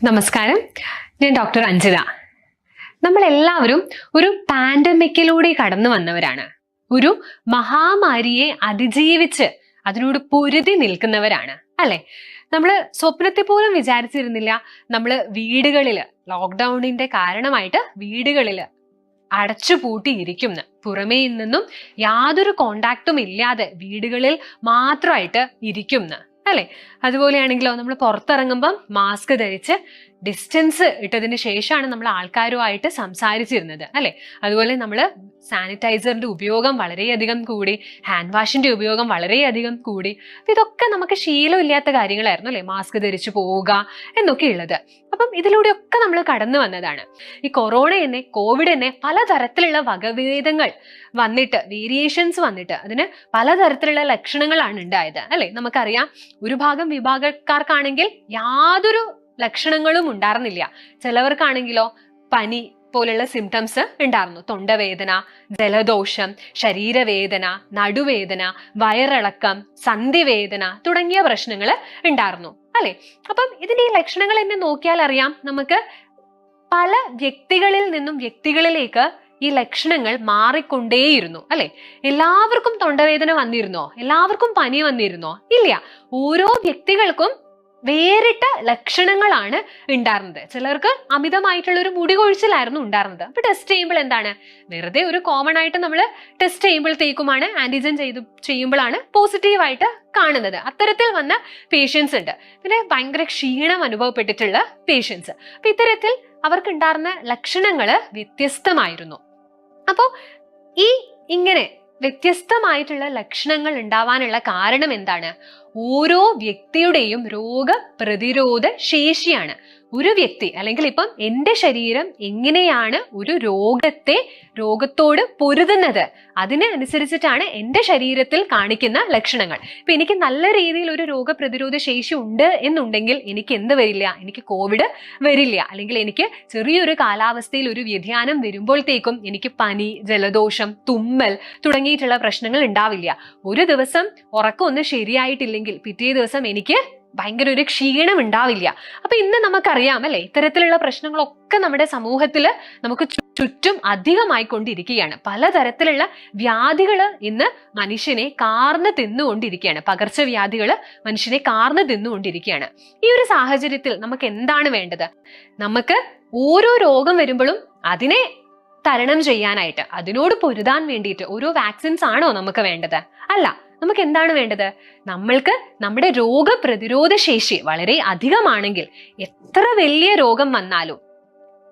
നമസ്കാരം, ഞാൻ ഡോക്ടർ അഞ്ജിത. നമ്മളെല്ലാവരും ഒരു പാൻഡമിക്കിലൂടെ കടന്നു വന്നവരാണ്. ഒരു മഹാമാരിയെ അതിജീവിച്ച് അതിനോട് പൊരുതി നിൽക്കുന്നവരാണ് അല്ലെ. നമ്മള് സ്വപ്നത്തിൽ പോലും വിചാരിച്ചിരുന്നില്ല നമ്മള് വീടുകളില് ലോക്ക്ഡൌണിന്റെ കാരണമായിട്ട് വീടുകളില് അടച്ചുപൂട്ടിയിരിക്കും. പുറമേ നിന്നും യാതൊരു കോണ്ടാക്റ്റും ഇല്ലാതെ വീടുകളിൽ മാത്രമായിട്ട് ഇരിക്കും അല്ലെ. അതുപോലെയാണെങ്കിലോ നമ്മൾ പുറത്തിറങ്ങുമ്പം മാസ്ക് ധരിച്ച് ഡിസ്റ്റൻസ് ഇട്ടതിന് ശേഷമാണ് നമ്മൾ ആൾക്കാരുമായിട്ട് സംസാരിച്ചിരുന്നത് അല്ലെ. അതുപോലെ നമ്മൾ സാനിറ്റൈസറിന്റെ ഉപയോഗം വളരെയധികം കൂടി, ഹാൻഡ് വാഷിന്റെ ഉപയോഗം വളരെയധികം കൂടി. ഇതൊക്കെ നമുക്ക് ശീലമില്ലാത്ത കാര്യങ്ങളായിരുന്നു അല്ലെ, മാസ്ക് ധരിച്ചു പോവുക എന്നൊക്കെ ഉള്ളത്. അപ്പം ഇതിലൂടെയൊക്കെ നമ്മൾ കടന്നു വന്നതാണ്. ഈ കൊറോണ തന്നെ, കോവിഡ് തന്നെ പലതരത്തിലുള്ള വകഭേദങ്ങൾ വന്നിട്ട്, വേരിയേഷൻസ് വന്നിട്ട് അതിന് പലതരത്തിലുള്ള ലക്ഷണങ്ങളാണ് ഉണ്ടായത് അല്ലെ. നമുക്കറിയാം, ഒരു ഭാഗം വിഭാഗക്കാർക്കാണെങ്കിൽ യാതൊരു ലക്ഷണങ്ങളും ഉണ്ടായിരുന്നില്ല. ചിലവർക്കാണെങ്കിലോ പനി പോലുള്ള സിംറ്റംസ് ഉണ്ടായിരുന്നു. തൊണ്ടവേദന, ജലദോഷം, ശരീരവേദന, നടുവേദന, വയറിളക്കം, സന്ധിവേദന തുടങ്ങിയ പ്രശ്നങ്ങൾ ഉണ്ടായിരുന്നു അല്ലെ. അപ്പം ഇതിന്റെ ഈ ലക്ഷണങ്ങൾ തന്നെ നോക്കിയാൽ അറിയാം, നമുക്ക് പല വ്യക്തികളിൽ നിന്നും വ്യക്തികളിലേക്ക് ഈ ലക്ഷണങ്ങൾ മാറിക്കൊണ്ടേയിരുന്നു അല്ലെ. എല്ലാവർക്കും തൊണ്ടവേദന വന്നിരുന്നോ? എല്ലാവർക്കും പനി വന്നിരുന്നോ? ഇല്ല. ഓരോ വ്യക്തികൾക്കും വേറിട്ട ലക്ഷണങ്ങളാണ് ഉണ്ടായിരുന്നത്. ചിലർക്ക് അമിതമായിട്ടുള്ള ഒരു മുടി കൊഴിച്ചിലായിരുന്നു ഉണ്ടായിരുന്നത്. അപ്പൊ ടെസ്റ്റ് ചെയ്യുമ്പോൾ എന്താണ്, വെറുതെ ഒരു കോമൺ ആയിട്ട് നമ്മൾ ടെസ്റ്റ് ചെയ്യുമ്പോഴത്തേക്കുമാണ്, ആന്റിജൻ ചെയ്യുമ്പോഴാണ് പോസിറ്റീവായിട്ട് കാണുന്നത്. അത്തരത്തിൽ വന്ന പേഷ്യൻസ് ഉണ്ട്. പിന്നെ ഭയങ്കര ക്ഷീണം അനുഭവപ്പെട്ടിട്ടുള്ള പേഷ്യൻസ്. അപ്പൊ ഇത്തരത്തിൽ അവർക്കുണ്ടായിരുന്ന ലക്ഷണങ്ങള് വ്യത്യസ്തമായിരുന്നു. അപ്പോ ഇങ്ങനെ വ്യത്യസ്തമായിട്ടുള്ള ലക്ഷണങ്ങൾ ഉണ്ടാവാനുള്ള കാരണം എന്താണ്? ഓരോ വ്യക്തിയുടെയും രോഗപ്രതിരോധ ശേഷിയാണ്. ഒരു വ്യക്തി, അല്ലെങ്കിൽ ഇപ്പം എൻ്റെ ശരീരം എങ്ങനെയാണ് ഒരു രോഗത്തോട് പൊരുതുന്നത്, അതിന് അനുസരിച്ചിട്ടാണ് എൻ്റെ ശരീരത്തിൽ കാണിക്കുന്ന ലക്ഷണങ്ങൾ. ഇപ്പൊ എനിക്ക് നല്ല രീതിയിൽ ഒരു രോഗപ്രതിരോധ ശേഷി ഉണ്ട് എന്നുണ്ടെങ്കിൽ എനിക്ക് എന്ത് വരില്ല? എനിക്ക് കോവിഡ് വരില്ല. അല്ലെങ്കിൽ എനിക്ക് ചെറിയൊരു കാലാവസ്ഥയിൽ ഒരു വ്യതിയാനം വരുമ്പോഴത്തേക്കും എനിക്ക് പനി, ജലദോഷം, തുമ്മൽ തുടങ്ങിയിട്ടുള്ള പ്രശ്നങ്ങൾ ഉണ്ടാവില്ല. ഒരു ദിവസം ഉറക്കം ഒന്ന് ശരിയായിട്ടില്ലെങ്കിൽ പിറ്റേ ദിവസം എനിക്ക് ഭയങ്കര ഒരു ക്ഷീണം ഉണ്ടാവില്ല. അപ്പൊ ഇന്ന് നമുക്കറിയാം അല്ലെ, ഇത്തരത്തിലുള്ള പ്രശ്നങ്ങളൊക്കെ നമ്മുടെ സമൂഹത്തിൽ നമുക്ക് ചുറ്റും അധികമായിക്കൊണ്ടിരിക്കുകയാണ്. പലതരത്തിലുള്ള വ്യാധികള് ഇന്ന് മനുഷ്യനെ കാർന്ന് തിന്നുകൊണ്ടിരിക്കുകയാണ്. പകർച്ചവ്യാധികള് മനുഷ്യനെ കാർന്ന് തിന്നുകൊണ്ടിരിക്കുകയാണ്. ഈ ഒരു സാഹചര്യത്തിൽ നമുക്ക് എന്താണ് വേണ്ടത്? നമുക്ക് ഓരോ രോഗം വരുമ്പോഴും അതിനെ തരണം ചെയ്യാനായിട്ട്, അതിനോട് പൊരുതാൻ വേണ്ടിയിട്ട് ഓരോ വാക്സിൻസ് ആണോ നമുക്ക് വേണ്ടത്? അല്ല. നമുക്ക് എന്താണ് വേണ്ടത്? നമ്മൾക്ക് നമ്മുടെ രോഗപ്രതിരോധ ശേഷി വളരെ അധികമാണെങ്കിൽ, എത്ര വലിയ രോഗം വന്നാലും,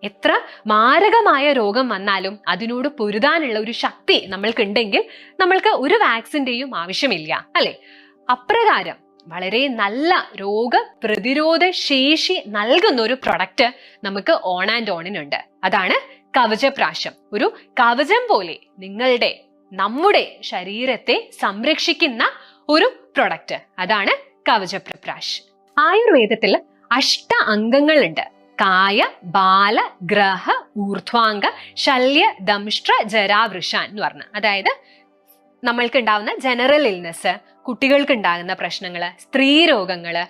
എത്ര മാരകമായ രോഗം വന്നാലും അതിനോട് പൊരുതാനുള്ള ഒരു ശക്തി നമ്മൾക്കുണ്ടെങ്കിൽ നമ്മൾക്ക് ഒരു വാക്സിന്റെയും ആവശ്യമില്ല അല്ലെ. അപ്രകാരം വളരെ നല്ല രോഗപ്രതിരോധ ശേഷി നൽകുന്ന ഒരു പ്രൊഡക്റ്റ് നമുക്ക് ഓൺ ആൻഡ് ഓണിനുണ്ട്. അതാണ് കവചപ്രാശം. ഒരു കവചം പോലെ നമ്മുടെ ശരീരത്തെ സംരക്ഷിക്കുന്ന ഒരു പ്രൊഡക്റ്റ്. അതാണ് കവചപ്രാശ്. ആയുർവേദത്തിൽ അഷ്ട അംഗങ്ങളുണ്ട്. കായ, ബാല, ഗ്രഹ, ഊർധ്വാംഗ, ശല്യ, ദംഷ്ട്ര, ജരാവൃഷാൻ എന്ന് പറഞ്ഞ, അതായത് നമ്മൾക്ക് ഉണ്ടാവുന്ന ജനറൽ ഇൽനെസ്, കുട്ടികൾക്ക് ഉണ്ടാകുന്ന പ്രശ്നങ്ങള്, സ്ത്രീ രോഗങ്ങള്,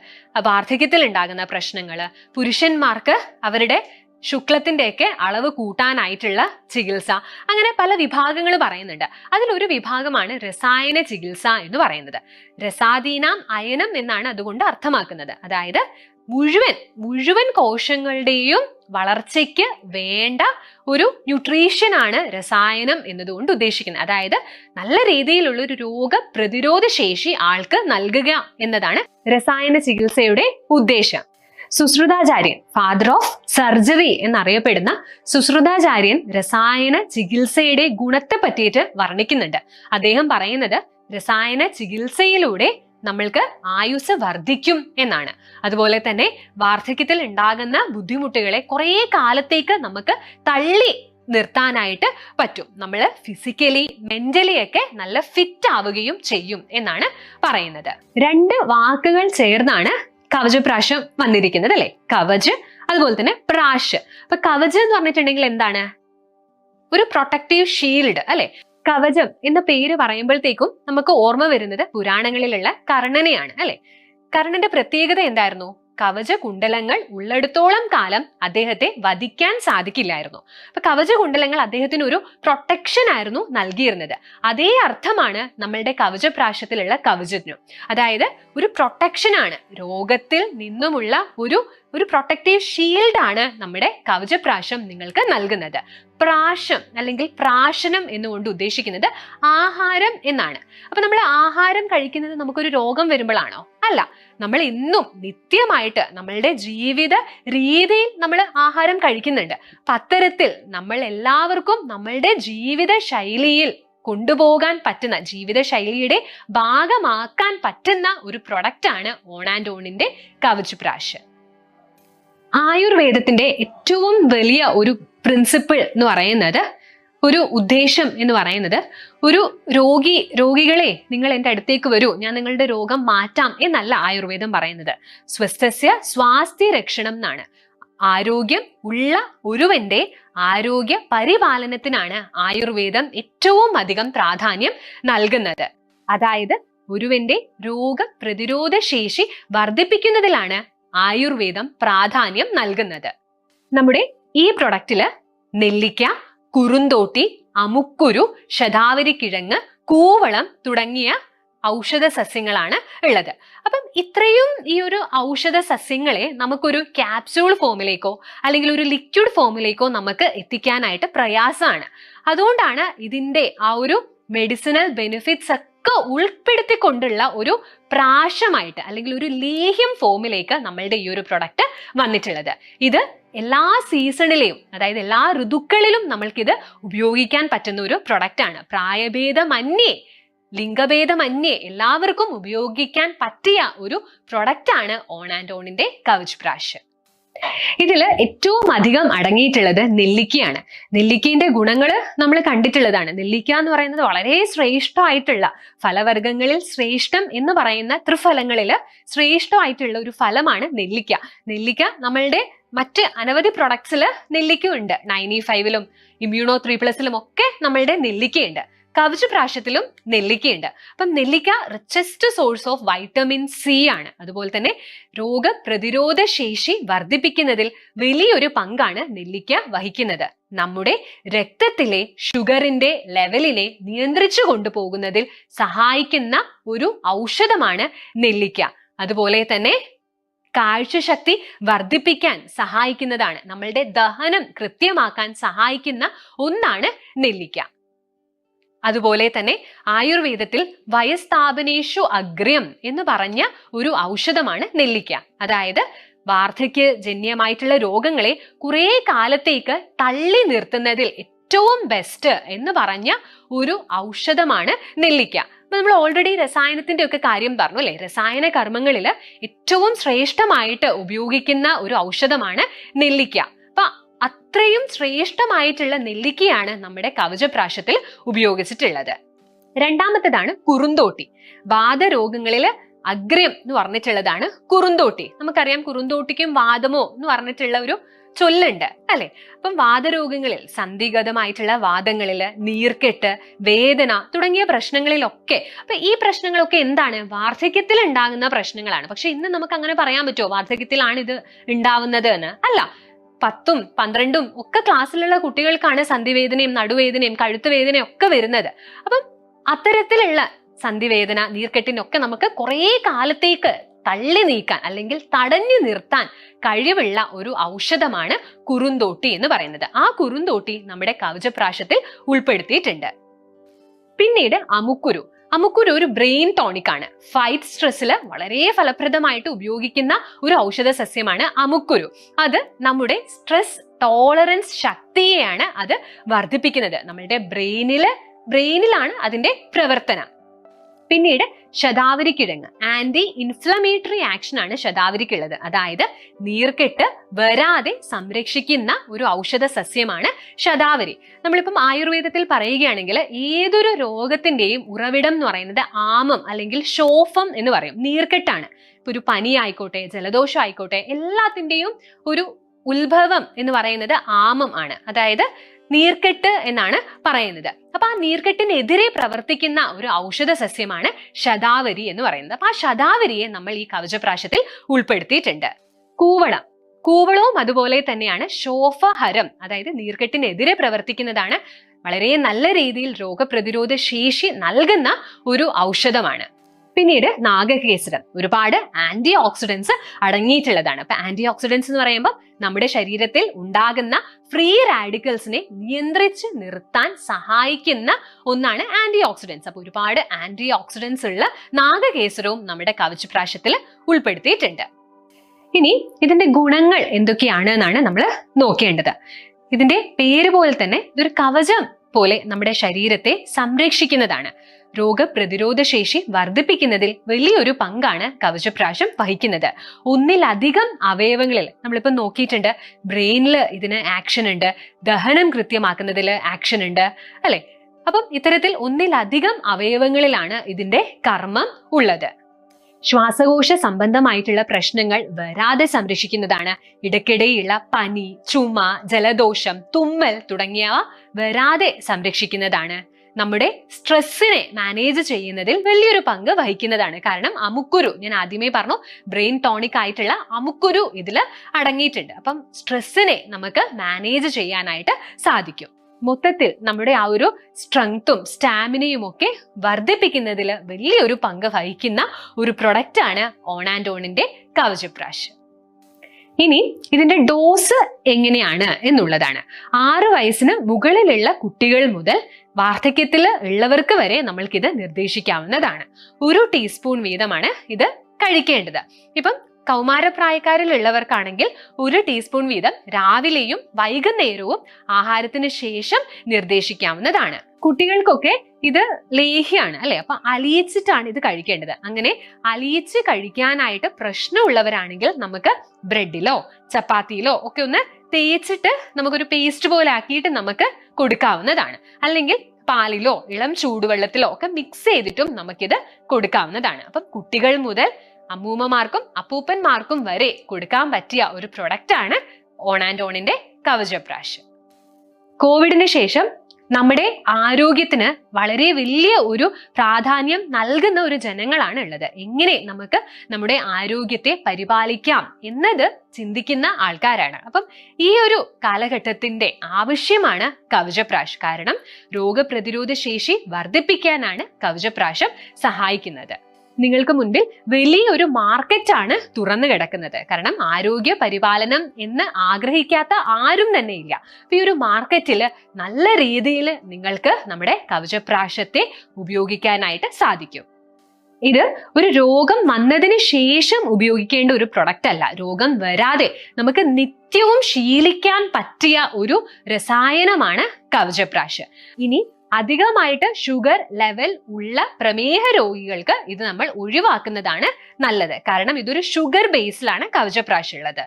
വാർദ്ധക്യത്തിൽ ഉണ്ടാകുന്ന പ്രശ്നങ്ങള്, പുരുഷന്മാർക്ക് അവരുടെ ശുക്ലത്തിന്റെയൊക്കെ അളവ് കൂട്ടാനായിട്ടുള്ള ചികിത്സ, അങ്ങനെ പല വിഭാഗങ്ങൾ പറയുന്നുണ്ട്. അതിലൊരു വിഭാഗമാണ് രസായന ചികിത്സ എന്ന് പറയുന്നത്. രസാദീനാം അയനം എന്നാണ് അതുകൊണ്ട് അർത്ഥമാക്കുന്നത്. അതായത് മുഴുവൻ കോശങ്ങളുടെയും വളർച്ചയ്ക്ക് വേണ്ട ഒരു ന്യൂട്രീഷൻ ആണ് രസായനം എന്നതുകൊണ്ട് ഉദ്ദേശിക്കുന്നത്. അതായത് നല്ല രീതിയിലുള്ള ഒരു രോഗപ്രതിരോധ ശേഷി ആൾക്ക് നൽകുക എന്നതാണ് രസായന ചികിത്സയുടെ ഉദ്ദേശം. സുശ്രുതാചാര്യൻ, ഫാദർ ഓഫ് സർജറി എന്നറിയപ്പെടുന്ന സുശ്രുതാചാര്യൻ രസായന ചികിത്സയുടെ ഗുണത്തെ പറ്റിയിട്ട് വർണ്ണിക്കുന്നുണ്ട്. അദ്ദേഹം പറയുന്നത് രസായന ചികിത്സയിലൂടെ നമ്മൾക്ക് ആയുസ് വർദ്ധിക്കും എന്നാണ്. അതുപോലെ തന്നെ വാർദ്ധക്യത്തിൽ ഉണ്ടാകുന്ന ബുദ്ധിമുട്ടുകളെ കുറെ കാലത്തേക്ക് നമുക്ക് തള്ളി നിർത്താനായിട്ട് പറ്റും. നമ്മൾ ഫിസിക്കലി, മെന്റലി ഒക്കെ നല്ല ഫിറ്റ് ആവുകയും ചെയ്യും എന്നാണ് പറയുന്നത്. 2 വാക്കുകൾ ചേർന്നാണ് കവചപ്രാശം വന്നിരിക്കുന്നത് അല്ലെ. കവച്, അതുപോലെ തന്നെ പ്രാശ്. അപ്പൊ കവച് എന്ന് പറഞ്ഞിട്ടുണ്ടെങ്കിൽ എന്താണ്? ഒരു പ്രൊട്ടക്റ്റീവ് ഷീൽഡ് അല്ലെ. കവചം എന്ന പേര് പറയുമ്പോഴത്തേക്കും നമുക്ക് ഓർമ്മ വരുന്നത് പുരാണങ്ങളിലുള്ള കർണനെയാണ് അല്ലെ. കർണന്റെ പ്രത്യേകത എന്തായിരുന്നു? കവചകുണ്ടലങ്ങൾ ഉള്ളിടത്തോളം കാലം അദ്ദേഹത്തെ വധിക്കാൻ സാധിക്കില്ലായിരുന്നു. അപ്പൊ കവചകുണ്ടലങ്ങൾ അദ്ദേഹത്തിന് ഒരു പ്രൊട്ടക്ഷൻ ആയിരുന്നു നൽകിയിരുന്നത്. അതേ അർത്ഥമാണ് നമ്മളുടെ കവചപ്രാശത്തിലുള്ള കവചത്തിനും. അതായത് ഒരു പ്രൊട്ടക്ഷൻ ആണ്, രോഗത്തിൽ നിന്നുമുള്ള ഒരു പ്രൊട്ടക്റ്റീവ് ഷീൽഡ് ആണ് നമ്മുടെ കവചപ്രാശം നിങ്ങൾക്ക് നൽകുന്നത്. പ്രാശം അല്ലെങ്കിൽ പ്രാശനം എന്നുകൊണ്ട് ഉദ്ദേശിക്കുന്നത് ആഹാരം എന്നാണ്. അപ്പൊ നമ്മൾ ആഹാരം കഴിക്കുന്നത് നമുക്കൊരു രോഗം വരുമ്പോഴാണോ? അല്ല, നമ്മൾ ഇന്നും നിത്യമായിട്ട് നമ്മളുടെ ജീവിത രീതിയിൽ നമ്മൾ ആഹാരം കഴിക്കുന്നുണ്ട്. അപ്പൊ അത്തരത്തിൽ നമ്മൾ എല്ലാവർക്കും നമ്മളുടെ ജീവിത ശൈലിയിൽ കൊണ്ടുപോകാൻ പറ്റുന്ന, ജീവിത ശൈലിയുടെ ഭാഗമാക്കാൻ പറ്റുന്ന ഒരു പ്രൊഡക്റ്റ് ആണ് ഓൺ ആൻഡ് ഓണിന്റെ കവചപ്രാശ്. ആയുർവേദത്തിന്റെ ഏറ്റവും വലിയ ഒരു പ്രിൻസിപ്പിൾ എന്ന് പറയുന്നത്, ഒരു ഉദ്ദേശം എന്ന് പറയുന്നത്, ഒരു രോഗികളെ നിങ്ങൾ എൻ്റെ അടുത്തേക്ക് വരൂ, ഞാൻ നിങ്ങളുടെ രോഗം മാറ്റാം എന്നല്ല ആയുർവേദം പറയുന്നത്. സ്വസ്ഥസ്യ സ്വാസ്ഥ്യ രക്ഷണം എന്നാണ്. ആരോഗ്യം ഉള്ള ഒരുവന്റെ ആരോഗ്യ പരിപാലനത്തിനാണ് ആയുർവേദം ഏറ്റവും അധികം പ്രാധാന്യം നൽകുന്നത്. അതായത് ഒരുവന്റെ രോഗപ്രതിരോധ ശേഷി വർദ്ധിപ്പിക്കുന്നതിലാണ് ആയുർവേദം പ്രാധാന്യം നൽകുന്നത്. നമ്മുടെ ഈ പ്രൊഡക്റ്റില് നെല്ലിക്ക, കുറുന്തോട്ടി, അമുക്കുരു, ശതാവരിക്കിഴങ്ങ്, കൂവളം തുടങ്ങിയ ഔഷധ സസ്യങ്ങളാണ് ഉള്ളത്. അപ്പം ഇത്രയും ഈ ഒരു ഔഷധ സസ്യങ്ങളെ നമുക്കൊരു ക്യാപ്സ്യൂൾ ഫോമിലേക്കോ അല്ലെങ്കിൽ ഒരു ലിക്വിഡ് ഫോമിലേക്കോ നമുക്ക് എത്തിക്കാനായിട്ട് പ്രയാസമാണ്. അതുകൊണ്ടാണ് ഇതിന്റെ ആ ഒരു മെഡിസിനൽ ബെനിഫിറ്റ്സ് ഒക്കെ ഉൾപ്പെടുത്തിക്കൊണ്ടുള്ള ഒരു പ്രാശമായിട്ട് അല്ലെങ്കിൽ ഒരു ലേഹ്യം ഫോമിലേക്ക് നമ്മളുടെ ഈ ഒരു പ്രൊഡക്റ്റ് വന്നിട്ടുള്ളത്. ഇത് എല്ലാ സീസണിലെയും, അതായത് എല്ലാ ഋതുക്കളിലും നമ്മൾക്കിത് ഉപയോഗിക്കാൻ പറ്റുന്ന ഒരു പ്രൊഡക്റ്റ് ആണ്. പ്രായഭേദമന്യേ, ലിംഗഭേദമന്യേ എല്ലാവർക്കും ഉപയോഗിക്കാൻ പറ്റിയ ഒരു പ്രൊഡക്റ്റ് ആണ് ഓൺ ആൻഡ് ഓണിന്റെ കവചപ്രാശ്. ഇതില് ഏറ്റവും അധികം അടങ്ങിയിട്ടുള്ളത് നെല്ലിക്കയാണ്. നെല്ലിക്കയുടെ ഗുണങ്ങൾ നമ്മൾ കണ്ടിട്ടുള്ളതാണ്. നെല്ലിക്ക എന്ന് പറയുന്നത് വളരെ ശ്രേഷ്ഠമായിട്ടുള്ള ഫലവർഗ്ഗങ്ങളിൽ ശ്രേഷ്ഠം എന്ന് പറയുന്ന ത്രിഫലങ്ങളിൽ ശ്രേഷ്ഠമായിട്ടുള്ള ഒരു ഫലമാണ് നെല്ലിക്ക. നെല്ലിക്ക നമ്മളുടെ മറ്റ് അനവധി പ്രൊഡക്ട്സിൽ നെല്ലിക്ക ഉണ്ട്. 95-ലും ഇമ്മ്യൂണോ 3+ലും ഒക്കെ നമ്മളുടെ നെല്ലിക്കയുണ്ട്. കവചപ്രാശത്തിലും നെല്ലിക്കയുണ്ട്. അപ്പം നെല്ലിക്ക richest source of vitamin C ആണ്. അതുപോലെ തന്നെ രോഗപ്രതിരോധ ശേഷി വർദ്ധിപ്പിക്കുന്നതിൽ വലിയൊരു പങ്കാണ് നെല്ലിക്ക വഹിക്കുന്നത്. നമ്മുടെ രക്തത്തിലെ ഷുഗറിന്റെ ലെവലിനെ നിയന്ത്രിച്ചു കൊണ്ടുപോകുന്നതിൽ സഹായിക്കുന്ന ഒരു ഔഷധമാണ് നെല്ലിക്ക. അതുപോലെ തന്നെ കാഴ്ചശക്തി വർദ്ധിപ്പിക്കാൻ സഹായിക്കുന്നതാണ്, നമ്മളുടെ ദഹനം കൃത്യമാക്കാൻ സഹായിക്കുന്ന ഒന്നാണ് നെല്ലിക്ക. അതുപോലെ തന്നെ ആയുർവേദത്തിൽ വയസ്താപനേഷു അഗ്ര്യം എന്ന് പറഞ്ഞ ഒരു ഔഷധമാണ് നെല്ലിക്ക. അതായത് വാർദ്ധക്യജന്യമായിട്ടുള്ള രോഗങ്ങളെ കുറെ കാലത്തേക്ക് തള്ളി നിർത്തുന്നതിൽ ഏറ്റവും ബെസ്റ്റ് എന്ന് പറഞ്ഞ ഒരു ഔഷധമാണ് നെല്ലിക്ക. അപ്പൊ നമ്മൾ ഓൾറെഡി രസായനത്തിന്റെ ഒക്കെ കാര്യം പറഞ്ഞു അല്ലെ. രസായന കർമ്മങ്ങളിൽ ഏറ്റവും ശ്രേഷ്ഠമായിട്ട് ഉപയോഗിക്കുന്ന ഒരു ഔഷധമാണ് നെല്ലിക്ക. അപ്പൊ അത്രയും ശ്രേഷ്ഠമായിട്ടുള്ള നെല്ലിക്കയാണ് നമ്മുടെ കവചപ്രാശത്തിൽ ഉപയോഗിച്ചിട്ടുള്ളത്. രണ്ടാമത്തേതാണ് കുറുന്തോട്ടി. വാതരോഗങ്ങളിൽ അഗ്രം എന്ന് പറഞ്ഞിട്ടുള്ളതാണ് കുറുന്തോട്ടി. നമുക്കറിയാം കുറുന്തോട്ടിക്കും വാദമോ എന്ന് പറഞ്ഞിട്ടുള്ള ഒരു ചൊല്ലുണ്ട് അല്ലെ. അപ്പം വാതരോഗങ്ങളിൽ, സന്ധിഗതമായിട്ടുള്ള വാദങ്ങളില്, നീർക്കെട്ട്, വേദന തുടങ്ങിയ പ്രശ്നങ്ങളിലൊക്കെ, അപ്പൊ ഈ പ്രശ്നങ്ങളൊക്കെ എന്താണ്? വാർദ്ധക്യത്തിൽ ഉണ്ടാകുന്ന പ്രശ്നങ്ങളാണ്. പക്ഷെ ഇന്ന് നമുക്ക് അങ്ങനെ പറയാൻ പറ്റുമോ വാർദ്ധക്യത്തിലാണ് ഇത് ഉണ്ടാവുന്നത് എന്ന്? അല്ല. 10ഉം 12ഉം ഒക്കെ ക്ലാസ്സിലുള്ള കുട്ടികൾക്കാണ് സന്ധിവേദനയും നടുവേദനയും കഴുത്ത് വേദനയും ഒക്കെ വരുന്നത്. അപ്പം അത്തരത്തിലുള്ള സന്ധിവേദന, നീർക്കെട്ടിനൊക്കെ നമുക്ക് കുറെ കാലത്തേക്ക് തള്ളി നീക്കാൻ അല്ലെങ്കിൽ തടഞ്ഞു നിർത്താൻ കഴിവുള്ള ഒരു ഔഷധമാണ് കുറുന്തോട്ടി എന്ന് പറയുന്നത്. ആ കുറുന്തോട്ടി നമ്മുടെ കവചപ്രാശത്തിൽ ഉൾപ്പെടുത്തിയിട്ടുണ്ട്. പിന്നീട് അമുക്കുരു. അമുക്കുരു ഒരു ബ്രെയിൻ ടോണിക് ആണ്. ഫൈറ്റ് സ്ട്രെസ്സിൽ വളരെ ഫലപ്രദമായിട്ട് ഉപയോഗിക്കുന്ന ഒരു ഔഷധ സസ്യമാണ് അമുക്കുരു. അത് നമ്മുടെ സ്ട്രെസ് ടോളറൻസ് ശക്തിയെയാണ് അത് വർദ്ധിപ്പിക്കുന്നത്. നമ്മളുടെ ബ്രെയിനിലാണ് അതിന്റെ പ്രവർത്തനം. പിന്നീട് ശതാവരിക്കിഴങ്ങ്. ആന്റി ഇൻഫ്ലമേറ്ററി ആക്ഷൻ ആണ് ശതാവരിക്കുള്ളത്. അതായത് നീർക്കെട്ട് വരാതെ സംരക്ഷിക്കുന്ന ഒരു ഔഷധ സസ്യമാണ് ശതാവരി. നമ്മളിപ്പം ആയുർവേദത്തിൽ പറയുകയാണെങ്കിൽ ഏതൊരു രോഗത്തിന്റെയും ഉറവിടം എന്ന് പറയുന്നത് ആമം അല്ലെങ്കിൽ ശോഫം എന്ന് പറയും. നീർക്കെട്ടാണ്. ഇപ്പൊ ഒരു പനി ആയിക്കോട്ടെ, ജലദോഷം ആയിക്കോട്ടെ, എല്ലാത്തിന്റെയും ഒരു ഉത്ഭവം എന്ന് പറയുന്നത് ആമം ആണ്. അതായത് നീർക്കെട്ട് എന്നാണ് പറയുന്നത്. അപ്പൊ ആ നീർക്കെട്ടിനെതിരെ പ്രവർത്തിക്കുന്ന ഒരു ഔഷധ സസ്യമാണ് ശതാവരി എന്ന് പറയുന്നത്. അപ്പൊ ആ ശതാവരിയെ നമ്മൾ ഈ കവചപ്രാശത്തിൽ ഉൾപ്പെടുത്തിയിട്ടുണ്ട്. കൂവളം, കൂവളവും അതുപോലെ തന്നെയാണ് ശോഫഹരം, അതായത് നീർക്കെട്ടിനെതിരെ പ്രവർത്തിക്കുന്നതാണ്. വളരെ നല്ല രീതിയിൽ രോഗപ്രതിരോധ ശേഷി നൽകുന്ന ഒരു ഔഷധമാണ്. പിന്നീട് നാഗകേസരം, ഒരുപാട് ആന്റി ഓക്സിഡൻസ് അടങ്ങിയിട്ടുള്ളതാണ്. അപ്പൊ ആന്റി ഓക്സിഡൻസ് എന്ന് പറയുമ്പോൾ നമ്മുടെ ശരീരത്തിൽ ഉണ്ടാകുന്ന ഫ്രീ റാഡിക്കൽസിനെ നിയന്ത്രിച്ച് നിർത്താൻ സഹായിക്കുന്ന ഒന്നാണ് ആന്റി ഓക്സിഡൻസ്. അപ്പൊ ഒരുപാട് ആന്റി ഓക്സിഡൻസ് ഉള്ള നാഗകേസരവും നമ്മുടെ കവചപ്രാശത്തിൽ ഉൾപ്പെടുത്തിയിട്ടുണ്ട്. ഇനി ഇതിന്റെ ഗുണങ്ങൾ എന്തൊക്കെയാണ് എന്നാണ് നമ്മൾ നോക്കേണ്ടത്. ഇതിന്റെ പേര് പോലെ തന്നെ ഇതൊരു കവചം പോലെ നമ്മുടെ ശരീരത്തെ സംരക്ഷിക്കുന്നതാണ്. രോഗപ്രതിരോധ ശേഷി വർദ്ധിപ്പിക്കുന്നതിൽ വലിയൊരു പങ്കാണ് കവചപ്രാശം വഹിക്കുന്നത്. ഒന്നിലധികം അവയവങ്ങളിൽ നമ്മളിപ്പോ നോക്കിയിട്ടുണ്ട്, ബ്രെയിനിൽ ഇതിന് ആക്ഷൻ ഉണ്ട്, ദഹനം കൃത്യമാക്കുന്നതിൽ ആക്ഷൻ ഉണ്ട്, അല്ലെ? അപ്പം ഇത്തരത്തിൽ ഒന്നിലധികം അവയവങ്ങളിലാണ് ഇതിന്റെ കർമ്മം ഉള്ളത്. ശ്വാസകോശ സംബന്ധമായിട്ടുള്ള പ്രശ്നങ്ങൾ വരാതെ സംരക്ഷിക്കുന്നതാണ്. ഇടയ്ക്കിടെയുള്ള പനി, ചുമ, ജലദോഷം, തുമ്മൽ തുടങ്ങിയവ വരാതെ സംരക്ഷിക്കുന്നതാണ്. നമ്മുടെ സ്ട്രെസ്സിനെ മാനേജ് ചെയ്യുന്നതിൽ വലിയൊരു പങ്ക് വഹിക്കുന്നതാണ്. കാരണം അമുക്കുരു, ഞാൻ ആദ്യമേ പറഞ്ഞു, ബ്രെയിൻ ടോണിക് ആയിട്ടുള്ള അമുക്കുരു ഇതിൽ അടങ്ങിയിട്ടുണ്ട്. അപ്പം സ്ട്രെസ്സിനെ നമുക്ക് മാനേജ് ചെയ്യാനായിട്ട് സാധിക്കും. മൊത്തത്തിൽ നമ്മുടെ ആ ഒരു സ്ട്രെങ്ത്തും സ്റ്റാമിനയും ഒക്കെ വർദ്ധിപ്പിക്കുന്നതിൽ വലിയൊരു പങ്ക് വഹിക്കുന്ന ഒരു പ്രൊഡക്റ്റ് ആണ് ഓൺ ആൻഡ് ഓണിന്റെ കവചപ്രാശ്. ഇനി ഇതിന്റെ ഡോസ് എങ്ങനെയാണ് എന്നുള്ളതാണ്. 6 വയസ്സിന് മുകളിലുള്ള കുട്ടികൾ മുതൽ വാർദ്ധക്യത്തിൽ ഉള്ളവർക്ക് വരെ നമ്മൾക്കിത് നിർദ്ദേശിക്കാവുന്നതാണ്. 1 ടീസ്പൂൺ വീതമാണ് ഇത് കഴിക്കേണ്ടത്. ഇപ്പം കൗമാരപ്രായക്കാരിലുള്ളവർക്കാണെങ്കിൽ 1 ടീസ്പൂൺ വീതം രാവിലെയും വൈകുന്നേരവും ആഹാരത്തിന് ശേഷം നിർദ്ദേശിക്കാവുന്നതാണ്. കുട്ടികൾക്കൊക്കെ ഇത് ലേഹ്യാണ്, അല്ലെ? അപ്പൊ അലിയിച്ചിട്ടാണ് ഇത് കഴിക്കേണ്ടത്. അങ്ങനെ അലിയിച്ച് കഴിക്കാനായിട്ട് പ്രശ്നമുള്ളവരാണെങ്കിൽ നമുക്ക് ബ്രെഡിലോ ചപ്പാത്തിയിലോ ഒക്കെ ഒന്ന് തേച്ചിട്ട് നമുക്കൊരു പേസ്റ്റ് പോലെ ആക്കിയിട്ട് നമുക്ക് കൊടുക്കാവുന്നതാണ്. അല്ലെങ്കിൽ പാലിലോ ഇളം ചൂടുവെള്ളത്തിലോ ഒക്കെ മിക്സ് ചെയ്തിട്ടും നമുക്കിത് കൊടുക്കാവുന്നതാണ്. അപ്പം കുട്ടികൾ മുതൽ അമ്മൂമ്മമാർക്കും അപ്പൂപ്പന്മാർക്കും വരെ കൊടുക്കാൻ പറ്റിയ ഒരു പ്രൊഡക്റ്റ് ആണ് ഓൺ ആൻഡ് ഓണിന്റെ കവചപ്രാശ്. കോവിഡിന് ശേഷം നമ്മുടെ ആരോഗ്യത്തിന് വളരെ വലിയ ഒരു പ്രാധാന്യം നൽകുന്ന ഒരു ജനങ്ങളാണ് ഉള്ളത്. എങ്ങനെ നമുക്ക് നമ്മുടെ ആരോഗ്യത്തെ പരിപാലിക്കാം എന്നത് ചിന്തിക്കുന്ന ആൾക്കാരാണ്. അപ്പം ഈ ഒരു കാലഘട്ടത്തിന്റെ ആവശ്യമാണ് കവചപ്രാശ്. കാരണം രോഗപ്രതിരോധ ശേഷി വർദ്ധിപ്പിക്കാനാണ് കവചപ്രാശം സഹായിക്കുന്നത്. നിങ്ങൾക്ക് മുൻപിൽ വലിയൊരു മാർക്കറ്റാണ് തുറന്നു കിടക്കുന്നത്. കാരണം ആരോഗ്യ പരിപാലനം എന്ന് ആഗ്രഹിക്കാത്ത ആരും തന്നെ ഇല്ല. അപ്പൊ ഈ ഒരു മാർക്കറ്റിൽ നല്ല രീതിയിൽ നിങ്ങൾക്ക് നമ്മുടെ കവചപ്രാശത്തെ ഉപയോഗിക്കാനായിട്ട് സാധിക്കും. ഇത് ഒരു രോഗം വന്നതിന് ശേഷം ഉപയോഗിക്കേണ്ട ഒരു പ്രൊഡക്റ്റ് അല്ല. രോഗം വരാതെ നമുക്ക് നിത്യവും ശീലിക്കാൻ പറ്റിയ ഒരു രസായനമാണ് കവചപ്രാശ്. ഇനി അധികമായിട്ട് ഷുഗർ ലെവൽ ഉള്ള പ്രമേഹ രോഗികൾക്ക് ഇത് നമ്മൾ ഒഴിവാക്കുന്നതാണ് നല്ലത്. കാരണം ഇതൊരു ഷുഗർ ബേസിലാണ് കവചപ്രാശ് ഉള്ളത്.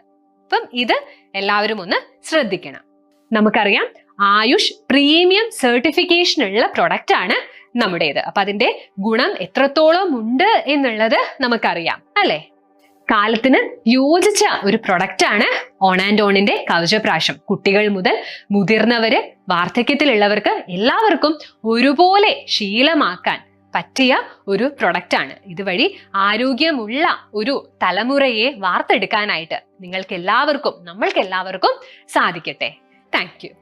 അപ്പം ഇത് എല്ലാവരും ഒന്ന് ശ്രദ്ധിക്കണം. നമുക്കറിയാം ആയുഷ് പ്രീമിയം സർട്ടിഫിക്കേഷൻ ഉള്ള പ്രൊഡക്റ്റ് ആണ് നമ്മുടേത്. അപ്പൊ അതിന്റെ ഗുണം എത്രത്തോളം ഉണ്ട് എന്നുള്ളത് നമുക്കറിയാം, അല്ലെ? കാലത്തിന് യോജിച്ച ഒരു പ്രൊഡക്റ്റ് ആണ് ഓൺ ആൻഡ് ഓണിന്റെ കവചപ്രാശം. കുട്ടികൾ മുതൽ മുതിർന്നവര്, വാർദ്ധക്യത്തിലുള്ളവർക്ക് എല്ലാവർക്കും ഒരുപോലെ ശീലമാക്കാൻ പറ്റിയ ഒരു പ്രൊഡക്റ്റ് ആണ്. ഇതുവഴി ആരോഗ്യമുള്ള ഒരു തലമുറയെ വാർത്തെടുക്കാനായിട്ട് നമ്മൾക്ക് എല്ലാവർക്കും സാധിക്കട്ടെ. Thank you.